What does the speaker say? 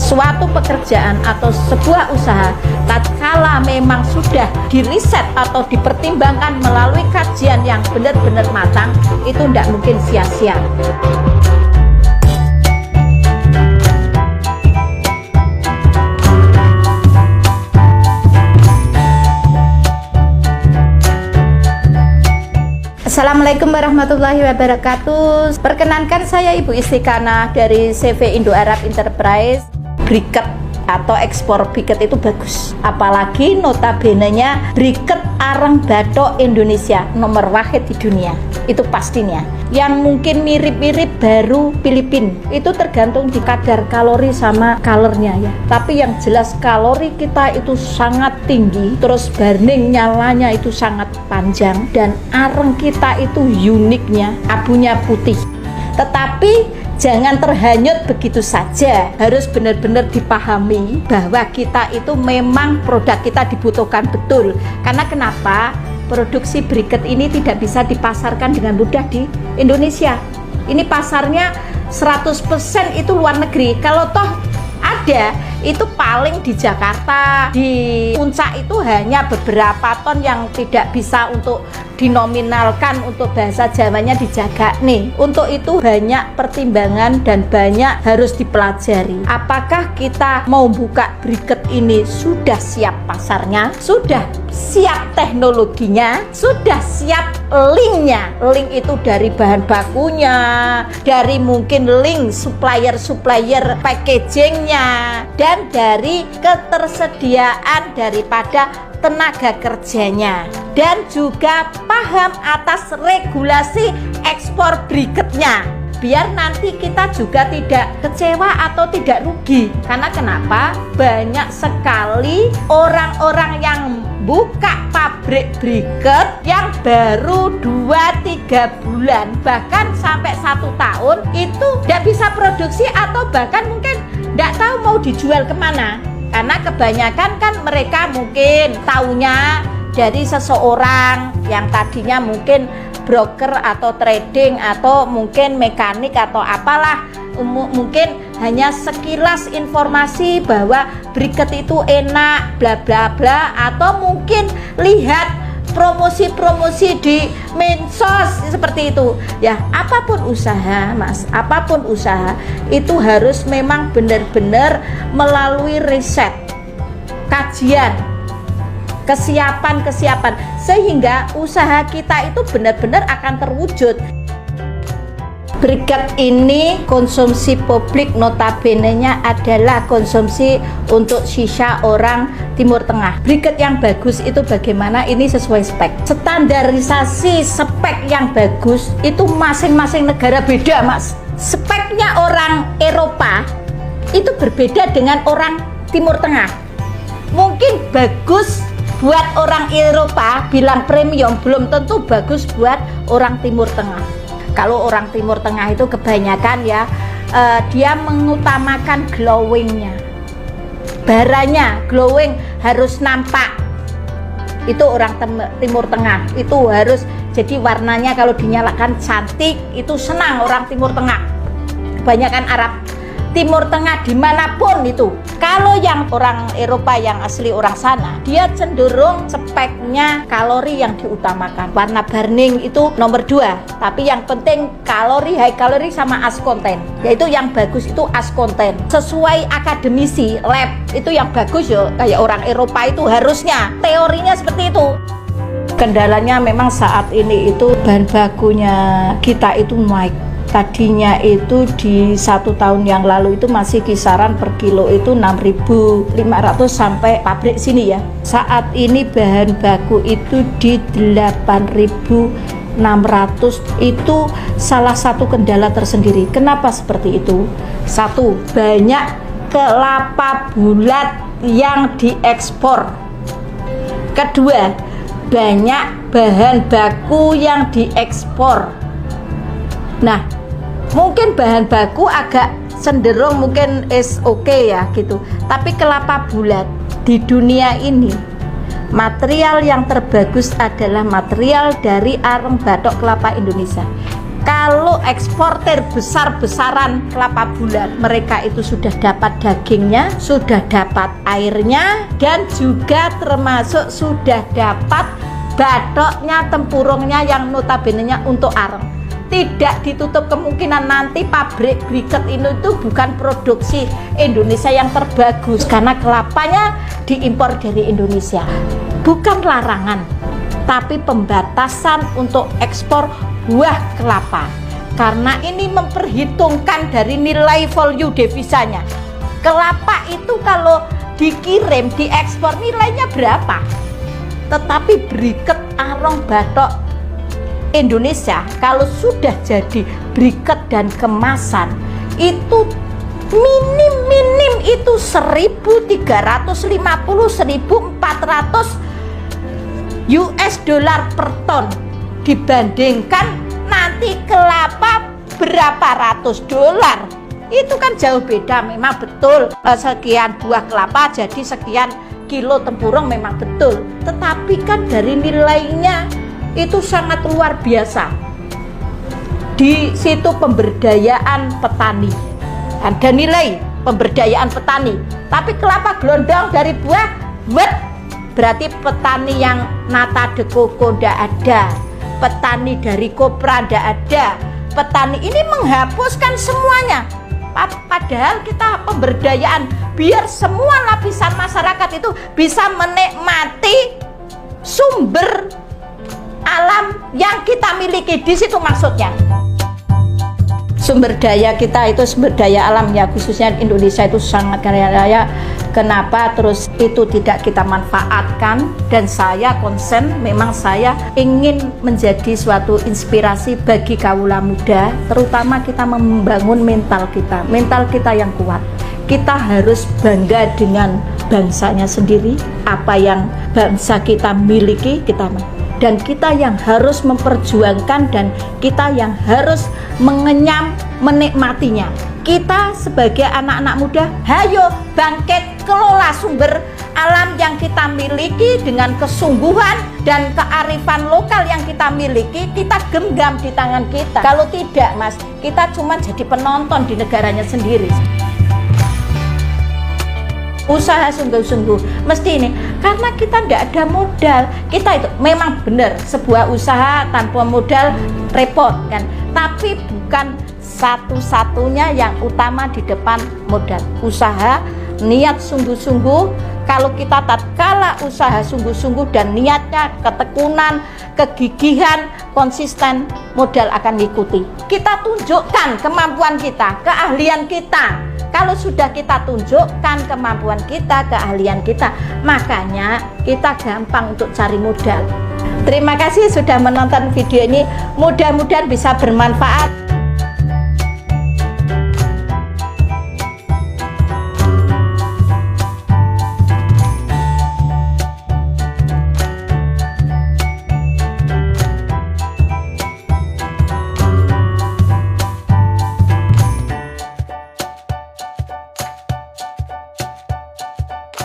suatu pekerjaan atau sebuah usaha tatkala memang sudah diriset atau dipertimbangkan melalui kajian yang benar-benar matang, itu tidak mungkin sia-sia. Assalamualaikum warahmatullahi wabarakatuh. Perkenankan saya Ibu Istiqanah dari CV Indo Arab Enterprise. Briket atau ekspor briket itu bagus, apalagi notabene-nya briket arang batok Indonesia nomor wahid di dunia, itu pastinya. Yang mungkin mirip-mirip baru Filipina, itu tergantung di kadar kalori sama colornya ya, tapi yang jelas kalori kita itu sangat tinggi, terus burning nyalanya itu sangat panjang, dan arang kita itu uniknya abunya putih. Tetapi jangan terhanyut begitu saja, harus benar-benar dipahami bahwa kita itu memang produk kita dibutuhkan betul. Karena kenapa? Produksi briket ini tidak bisa dipasarkan dengan mudah di Indonesia. Ini pasarnya 100% itu luar negeri. Kalau toh ada, itu paling di Jakarta, di puncak itu hanya beberapa ton yang tidak bisa untuk dinominalkan, untuk bahasa Jawanya dijaga nih. Untuk itu banyak pertimbangan dan banyak harus dipelajari. Apakah kita mau buka briket ini sudah siap pasarnya, sudah siap teknologinya, sudah siap linknya. Link itu dari bahan bakunya, dari mungkin link supplier packagingnya, dan dari ketersediaan daripada tenaga kerjanya, dan juga paham atas regulasi ekspor briketnya, biar nanti kita juga tidak kecewa atau tidak rugi. Karena kenapa? Banyak sekali orang-orang yang buka pabrik briket yang baru 2-3 bulan bahkan sampai 1 tahun itu tidak bisa produksi, atau bahkan mungkin tidak tahu mau dijual kemana. Karena kebanyakan kan mereka mungkin taunya dari seseorang yang tadinya mungkin broker atau trading atau mungkin mekanik atau apalah, mungkin hanya sekilas informasi bahwa briket itu enak bla bla bla, atau mungkin lihat promosi-promosi di medsos seperti itu ya. Apapun usaha Mas, apapun usaha itu harus memang benar-benar melalui riset, kajian, kesiapan sehingga usaha kita itu benar-benar akan terwujud. Briket ini konsumsi publik notabene-nya adalah konsumsi untuk sisa orang Timur Tengah. Briket yang bagus itu bagaimana? Ini sesuai spek. Standarisasi spek yang bagus itu masing-masing negara beda Mas. Speknya orang Eropa itu berbeda dengan orang Timur Tengah. Mungkin bagus buat orang Eropa bilang premium, belum tentu bagus buat orang Timur Tengah. Kalau orang Timur Tengah itu kebanyakan ya dia mengutamakan glowingnya, baranya glowing harus nampak. Itu orang Timur Tengah itu harus, jadi warnanya kalau dinyalakan cantik, itu senang orang Timur Tengah. Kebanyakan Arab Timur Tengah dimanapun itu. Kalau yang orang Eropa yang asli orang sana, dia cenderung speknya kalori yang diutamakan. Warna burning itu nomor 2, tapi yang penting kalori, high kalori sama as content, yaitu yang bagus itu as content sesuai akademisi lab. Itu yang bagus ya, kayak orang Eropa itu harusnya teorinya seperti itu. Kendalanya memang saat ini itu bahan bakunya kita itu naik. Tadinya itu di 1 tahun yang lalu itu masih kisaran per kilo itu 6.500 sampai pabrik sini ya. Saat ini bahan baku itu di 8.600. Itu salah satu kendala tersendiri. Kenapa seperti itu? 1, banyak kelapa bulat yang diekspor. Kedua, banyak bahan baku yang diekspor. Nah, mungkin bahan baku agak cenderung mungkin okay ya gitu, tapi kelapa bulat di dunia ini material yang terbagus adalah material dari arang batok kelapa Indonesia. Kalau eksportir besar-besaran kelapa bulan, mereka itu sudah dapat dagingnya, sudah dapat airnya, dan juga termasuk sudah dapat batoknya, tempurungnya yang notabene-nya untuk areng. Tidak ditutup kemungkinan nanti pabrik briket ini itu bukan produksi Indonesia yang terbagus, karena kelapanya diimpor dari Indonesia. Bukan larangan, tapi pembatasan untuk ekspor buah kelapa, karena ini memperhitungkan dari nilai value devisanya. Kelapa itu kalau dikirim, diekspor nilainya berapa, tetapi briket, arong, batok Indonesia kalau sudah jadi briket dan kemasan itu minim itu 1.350 1.400 US dollar per ton, dibandingkan nanti kelapa berapa ratus dolar. Itu kan jauh beda. Memang betul sekian buah kelapa jadi sekian kilo tempurung, memang betul, tetapi kan dari nilainya itu sangat luar biasa. Di situ pemberdayaan petani, ada nilai pemberdayaan petani. Tapi kelapa gelondong dari buah berarti petani yang nata de coco ndak ada, petani dari kopra ndak ada. Petani ini menghapuskan semuanya. Padahal kita pemberdayaan biar semua lapisan masyarakat itu bisa menikmati sumber alam yang kita miliki. Di situ maksudnya. Sumber daya kita itu sumber daya alam ya, khususnya Indonesia itu sangat kaya raya. Kenapa terus itu tidak kita manfaatkan? Dan saya konsen, memang saya ingin menjadi suatu inspirasi bagi kaula muda, terutama kita membangun mental kita yang kuat. Kita harus bangga dengan bangsanya sendiri, apa yang bangsa kita miliki dan kita yang harus memperjuangkan, dan kita yang harus mengenyam, menikmatinya. Kita sebagai anak-anak muda, hayo bangkit, kelola sumber alam yang kita miliki dengan kesungguhan dan kearifan lokal yang kita miliki, kita genggam di tangan kita. Kalau tidak, Mas, kita cuma jadi penonton di negaranya sendiri. Usaha sungguh-sungguh mesti ini, karena kita tidak ada modal. Kita itu memang benar, sebuah usaha tanpa modal repot kan, tapi bukan satu-satunya yang utama di depan modal. Usaha, niat sungguh-sungguh. Kalau kita tatkala usaha sungguh-sungguh dan niatnya, ketekunan, kegigihan, konsisten, modal akan mengikuti. Kita tunjukkan kemampuan kita, keahlian kita. Kalau sudah kita tunjukkan kemampuan kita, keahlian kita, makanya kita gampang untuk cari modal. Terima kasih sudah menonton video ini, mudah-mudahan bisa bermanfaat.